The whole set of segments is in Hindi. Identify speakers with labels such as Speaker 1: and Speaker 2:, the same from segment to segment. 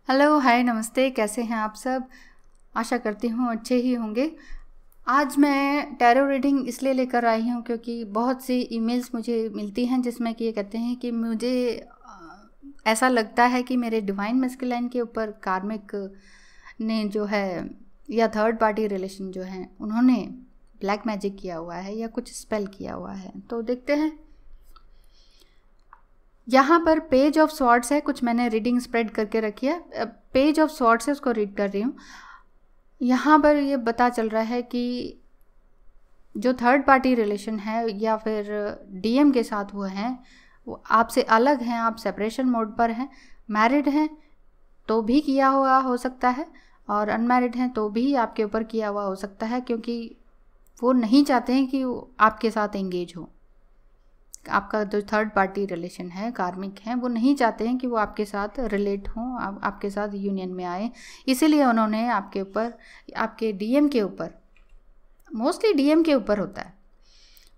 Speaker 1: हेलो, हाय, नमस्ते। कैसे हैं आप सब? आशा करती हूँ अच्छे ही होंगे। आज मैं टैरो रीडिंग इसलिए लेकर आई हूँ क्योंकि बहुत सी ईमेल्स मुझे मिलती हैं जिसमें कि ये कहते हैं कि मुझे ऐसा लगता है कि मेरे डिवाइन मैस्कुलाइन के ऊपर कार्मिक ने जो है या थर्ड पार्टी रिलेशन जो है उन्होंने ब्लैक मैजिक किया हुआ है या कुछ स्पेल किया हुआ है। तो देखते हैं। यहाँ पर पेज ऑफ स्वॉर्ड्स है। कुछ मैंने रीडिंग स्प्रेड करके रखी है। पेज ऑफ स्वॉर्ड्स है, उसको रीड कर रही हूँ। यहाँ पर ये पता चल रहा है कि जो थर्ड पार्टी रिलेशन है या फिर डीएम के साथ हुआ है वो आपसे अलग हैं, आप सेपरेशन मोड पर हैं। मैरिड हैं तो भी किया हुआ हो सकता है और अनमैरिड हैं तो भी आपके ऊपर किया हुआ हो सकता है, क्योंकि वो नहीं चाहते हैं कि वो आपके साथ एंगेज हो। आपका जो थर्ड पार्टी रिलेशन है, कार्मिक है, वो नहीं चाहते हैं कि वो आपके साथ रिलेट हों, आपके साथ यूनियन में आए। इसीलिए उन्होंने आपके ऊपर, आपके डीएम के ऊपर, मोस्टली डीएम के ऊपर होता है,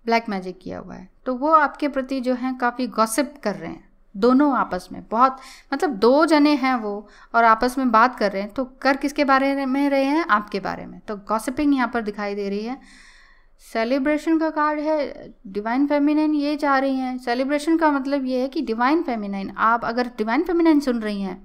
Speaker 1: ब्लैक मैजिक किया हुआ है। तो वो आपके प्रति जो है काफ़ी गॉसिप कर रहे हैं, दोनों आपस में बहुत, मतलब दो जने हैं वो और आपस में बात कर रहे हैं। तो कर किसके बारे में रहे हैं? आपके बारे में। तो गॉसिपिंग यहाँ पर दिखाई दे रही है। सेलिब्रेशन का कार्ड है। डिवाइन फेमिनाइन ये चाह रही हैं। सेलिब्रेशन का मतलब ये है कि डिवाइन फेमिनाइन, आप अगर डिवाइन फेमिनाइन सुन रही हैं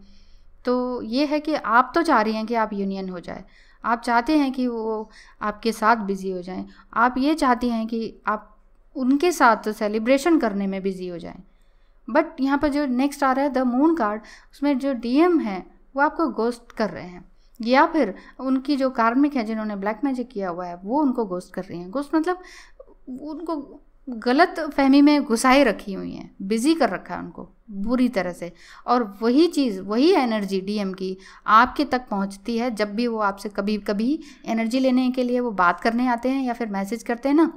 Speaker 1: तो ये है कि आप तो चाह रही हैं कि आप यूनियन हो जाए। आप चाहते हैं कि वो आपके साथ बिज़ी हो जाएं। आप ये चाहती हैं कि आप उनके साथ सेलिब्रेशन करने में बिज़ी हो जाएं। बट यहाँ पर जो नेक्स्ट आ रहा है द मून कार्ड, उसमें जो डीएम है वो आपको गोस्ट कर रहे हैं, या फिर उनकी जो कार्मिक है जिन्होंने ब्लैक मैजिक किया हुआ है वो उनको गोस्ट कर रही हैं। गोस्ट मतलब उनको गलत फहमी में घुसाए रखी हुई हैं, बिजी कर रखा है उनको बुरी तरह से। और वही चीज़, वही एनर्जी डीएम की आपके तक पहुंचती है जब भी वो आपसे कभी कभी एनर्जी लेने के लिए वो बात करने आते हैं या फिर मैसेज करते हैं ना,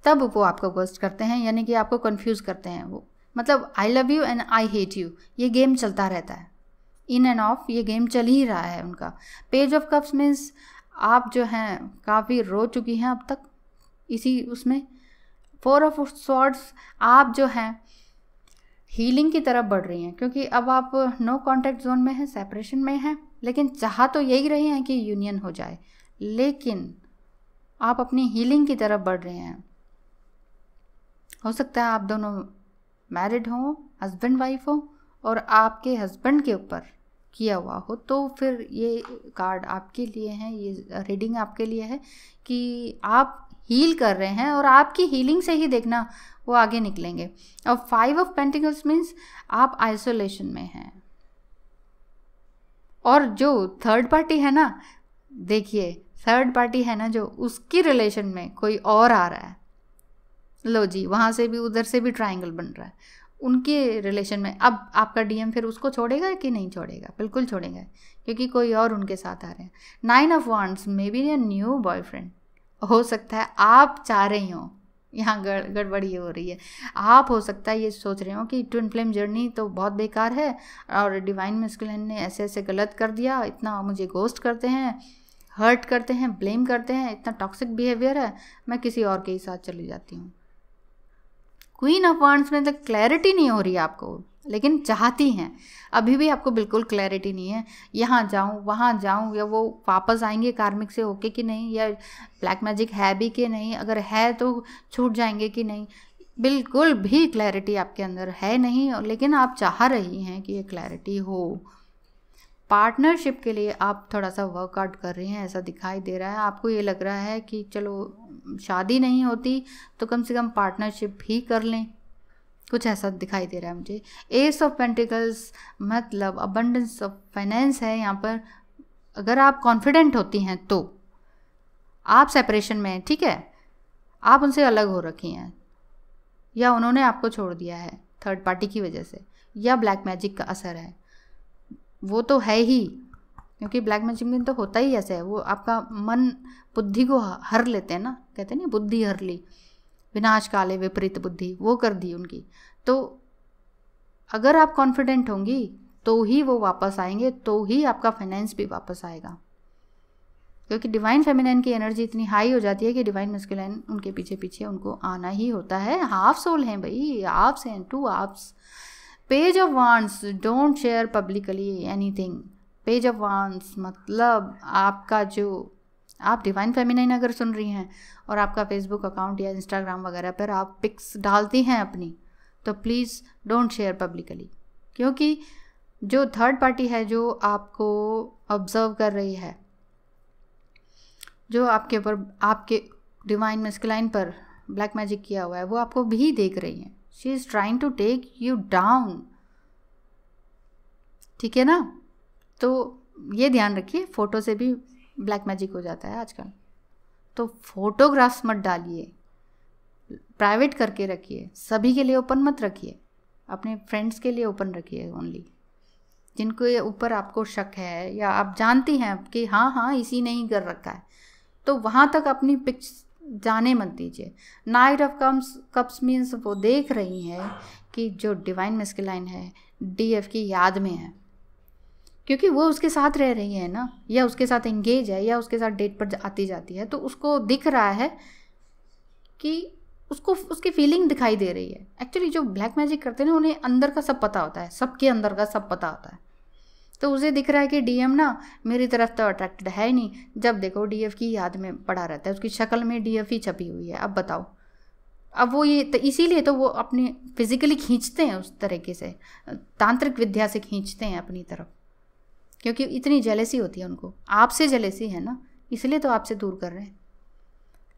Speaker 1: तब वो आपको गोस्ट करते हैं, यानी कि आपको कंफ्यूज करते हैं। वो मतलब I love you and I hate you, ये गेम चलता रहता है, इन एंड ऑफ, ये गेम चल ही रहा है उनका। पेज ऑफ कप्स मीन्स आप जो हैं काफ़ी रो चुकी हैं अब तक इसी उसमें। फोर ऑफ स्वॉर्ड्स, आप जो हैं हीलिंग की तरफ बढ़ रही हैं, क्योंकि अब आप नो कॉन्टैक्ट जोन में हैं, सेपरेशन में हैं, लेकिन चाह तो यही रही हैं कि यूनियन हो जाए, लेकिन आप अपनी हीलिंग की तरफ बढ़ रहे हैं। हो सकता है आप दोनों मैरिड हों, हस्बैंड वाइफ हो, और आपके हस्बैंड के ऊपर किया हुआ हो, तो फिर ये कार्ड आपके लिए है, ये रीडिंग आपके लिए है कि आप हील कर रहे हैं और आपकी हीलिंग से ही देखना वो आगे निकलेंगे। और 5 ऑफ पेंटिकल्स मीन्स आप आइसोलेशन में हैं। और जो थर्ड पार्टी है ना, देखिए थर्ड पार्टी है ना जो, उसकी रिलेशन में कोई और आ रहा है। लो जी, वहाँ से भी उधर से भी ट्रायंगल बन रहा है उनके रिलेशन में। अब आपका डीएम फिर उसको छोड़ेगा कि नहीं छोड़ेगा? बिल्कुल छोड़ेगा, क्योंकि कोई और उनके साथ आ रहे हैं। 9 of wands, may be a new boyfriend हो सकता है। आप चाह रही हो, यहाँ गड़बड़ी हो रही है। आप हो सकता है ये सोच रहे हो कि ट्विन फ्लेम जर्नी तो बहुत बेकार है और डिवाइन मैस्कुलाइन ने ऐसे ऐसे गलत कर दिया, इतना मुझे गोस्ट करते हैं, हर्ट करते हैं, ब्लेम करते हैं, इतना टॉक्सिक बिहेवियर है, मैं किसी और के ही साथ चली जाती हूँ। क्वीन ऑफ वांड्स में तो क्लैरिटी नहीं हो रही है आपको, लेकिन चाहती हैं। अभी भी आपको बिल्कुल क्लैरिटी नहीं है, यहाँ जाऊँ वहाँ जाऊँ, या वो वापस आएंगे कार्मिक से होके कि नहीं, या ब्लैक मैजिक है भी कि नहीं, अगर है तो छूट जाएंगे कि नहीं। बिल्कुल भी क्लैरिटी आपके अंदर है नहीं, लेकिन आप चाह रही हैं कि ये क्लैरिटी हो। पार्टनरशिप के लिए आप थोड़ा सा वर्कआउट कर रही हैं, ऐसा दिखाई दे रहा है। आपको ये लग रहा है कि चलो शादी नहीं होती तो कम से कम पार्टनरशिप ही कर लें, कुछ ऐसा दिखाई दे रहा है मुझे। एस ऑफ पेंटिकल्स मतलब अबंडेंस ऑफ फाइनेंस है यहाँ पर। अगर आप कॉन्फिडेंट होती हैं तो आप सेपरेशन में हैं, ठीक है, आप उनसे अलग हो रखी हैं, या उन्होंने आपको छोड़ दिया है थर्ड पार्टी की वजह से, या ब्लैक मैजिक का असर है, वो तो है ही, क्योंकि ब्लैक मैजिक में तो होता ही ऐसे है। वो आपका मन बुद्धि को हर लेते हैं ना, कहते हैं ना, बुद्धि हर ली, विनाश काले विपरीत बुद्धि, वो कर दी उनकी। तो अगर आप कॉन्फिडेंट होंगी तो ही वो वापस आएंगे, तो ही आपका फाइनेंस भी वापस आएगा, क्योंकि डिवाइन फेमिनाइन की एनर्जी इतनी हाई हो जाती है कि डिवाइन मैस्कुलाइन उनके पीछे पीछे उनको आना ही होता है। हाफ सोल हैं भाई, हाफ्स हैं, 2 हाफ्स। Page of wands, don't share publicly anything. Page of wands मतलब आपका जो, आप डिवाइन फेमिनाइन अगर सुन रही हैं और आपका फेसबुक अकाउंट या इंस्टाग्राम वगैरह पर आप पिक्स डालती हैं अपनी, तो प्लीज़ डोंट शेयर पब्लिकली, क्योंकि जो थर्ड पार्टी है जो आपको ऑब्जर्व कर रही है, जो आपके ऊपर, आपके डिवाइन मैस्कुलाइन पर ब्लैक मैजिक किया हुआ है, वो आपको भी देख रही है। She is trying to take you down, ठीक है ना। तो ये ध्यान रखिए, फ़ोटो से भी ब्लैक मैजिक हो जाता है आजकल। तो फोटोग्राफ्स मत डालिए, प्राइवेट करके रखिए, सभी के लिए ओपन मत रखिए, अपने फ्रेंड्स के लिए ओपन रखिए ओनली, जिनको ये ऊपर आपको शक है या आप जानती हैं कि हाँ इसी ने ही कर रखा है, तो वहाँ तक अपनी पिक्स जाने मत दीजिए। नाइट ऑफ कप्स मीन्स वो देख रही है कि जो डिवाइन मैस्कुलाइन है डीएफ की याद में है, क्योंकि वो उसके साथ रह रही है ना, या उसके साथ एंगेज है, या उसके साथ डेट पर आती जाती है, तो उसको दिख रहा है कि उसको उसकी फीलिंग दिखाई दे रही है। एक्चुअली जो ब्लैक मैजिक करते हैं ना, उन्हें अंदर का सब पता होता है, सबके अंदर का सब पता होता है। तो उसे दिख रहा है कि डीएम ना मेरी तरफ तो अट्रैक्टेड है ही नहीं, जब देखो डीएफ की याद में पड़ा रहता है, उसकी शक्ल में डीएफ ही छपी हुई है। अब बताओ, अब वो ये तो इसीलिए तो वो अपने फिजिकली खींचते हैं उस तरीके से, तांत्रिक विद्या से खींचते हैं अपनी तरफ, क्योंकि इतनी जेलेसी होती है उनको, आपसे जेलेसी है ना, इसलिए तो आपसे दूर कर रहे हैं।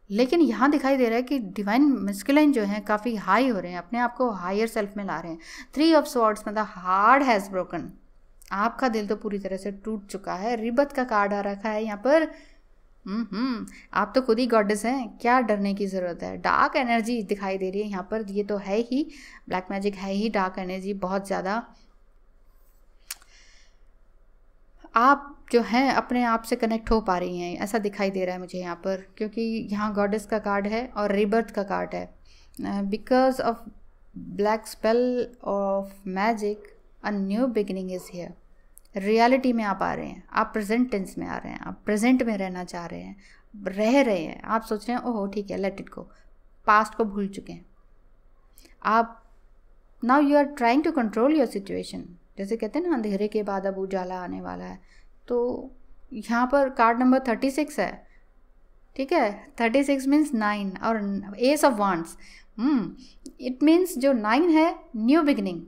Speaker 1: लेकिन यहाँ दिखाई दे रहा है कि डिवाइन मैस्कुलाइन जो है काफ़ी हाई हो रहे हैं, अपने आप को हायर सेल्फ में ला रहे हैं। 3 ऑफ स्वॉर्ड्स मतलब हार्ट हैज़ ब्रोकन, आपका दिल तो पूरी तरह से टूट चुका है। रिबत का कार्ड आ रखा है यहाँ पर। आप तो खुद ही गॉडेस हैं, क्या डरने की ज़रूरत है। डार्क एनर्जी दिखाई दे रही है यहाँ पर, ये तो है ही, ब्लैक मैजिक है ही डार्क एनर्जी बहुत ज़्यादा। आप जो हैं अपने आप से कनेक्ट हो पा रही हैं, ऐसा दिखाई दे रहा है मुझे यहाँ पर, क्योंकि यहाँ गॉडेस का कार्ड है और रिबर्थ का कार्ड है। Because of black spell of magic a new beginning is here. Reality में आप आ रहे हैं, आप प्रेजेंट टेंस में आ रहे हैं, आप प्रेजेंट में रहना चाह रहे हैं, रह रहे हैं। आप सोच रहे हैं ओहो ठीक है, लेट इट गो, पास्ट को भूल चुके हैं आप। Now you are trying to control your situation, जैसे कहते हैं ना अंधेरे के बाद अब उजाला आने वाला है। तो यहाँ पर कार्ड नंबर 36 है, ठीक है। 36 मीन्स 9 और S of wands, it means जो 9 है new beginning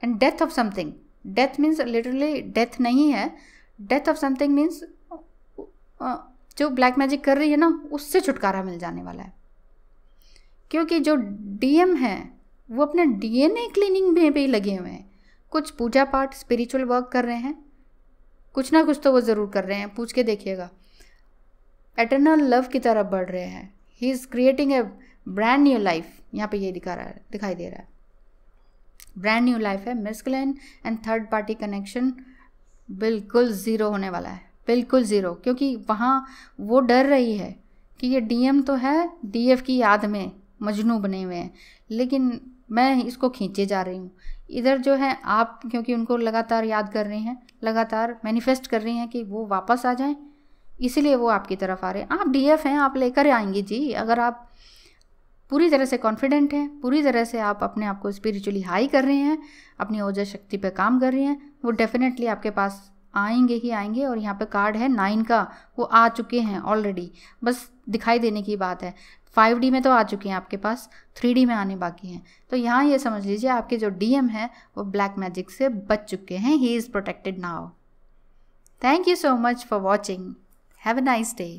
Speaker 1: and death of something. Death means literally death नहीं है, डेथ ऑफ समथिंग मीन्स जो ब्लैक मैजिक कर रही है ना उससे छुटकारा मिल जाने वाला है। क्योंकि जो डीएम है वो अपने डीएनए क्लीनिंग में भी लगे हुए हैं, कुछ पूजा पाठ स्पिरिचुअल वर्क कर रहे हैं, कुछ ना कुछ तो वो ज़रूर कर रहे हैं, पूछ के देखिएगा। एटर्नल लव की तरफ बढ़ रहे हैं। He is creating a brand new life, यहाँ पे ये दिखाई दे रहा है। ब्रांड न्यू लाइफ है। Masculine and third party connection बिल्कुल ज़ीरो होने वाला है, बिल्कुल ज़ीरो, क्योंकि वहाँ वो डर रही है कि ये डीएम तो है डीएफ की याद में मजनू बने हुए हैं, लेकिन मैं इसको खींचे जा रही हूँ। इधर जो है आप, क्योंकि उनको लगातार याद कर रही हैं, लगातार मैनिफेस्ट कर रही हैं कि वो वापस आ जाएं, इसीलिए वो आपकी तरफ आ रहे हैं। आप डीएफ हैं, आप लेकर आएंगी जी। अगर आप पूरी तरह से कॉन्फिडेंट हैं, पूरी तरह से आप अपने आप को स्पिरिचुअली हाई कर रहे हैं, अपनी ऊर्जा शक्ति पे काम कर रही हैं, वो डेफिनेटली आपके पास आएंगे ही आएंगे। और यहाँ पे कार्ड है 9 का, वो आ चुके हैं ऑलरेडी, बस दिखाई देने की बात है। 5D में तो आ चुके हैं आपके पास, 3D में आने बाकी हैं। तो यहाँ ये समझ लीजिए आपके जो डीएम है वो ब्लैक मैजिक से बच चुके हैं। He is protected now. Thank you so much for watching. Have a nice day.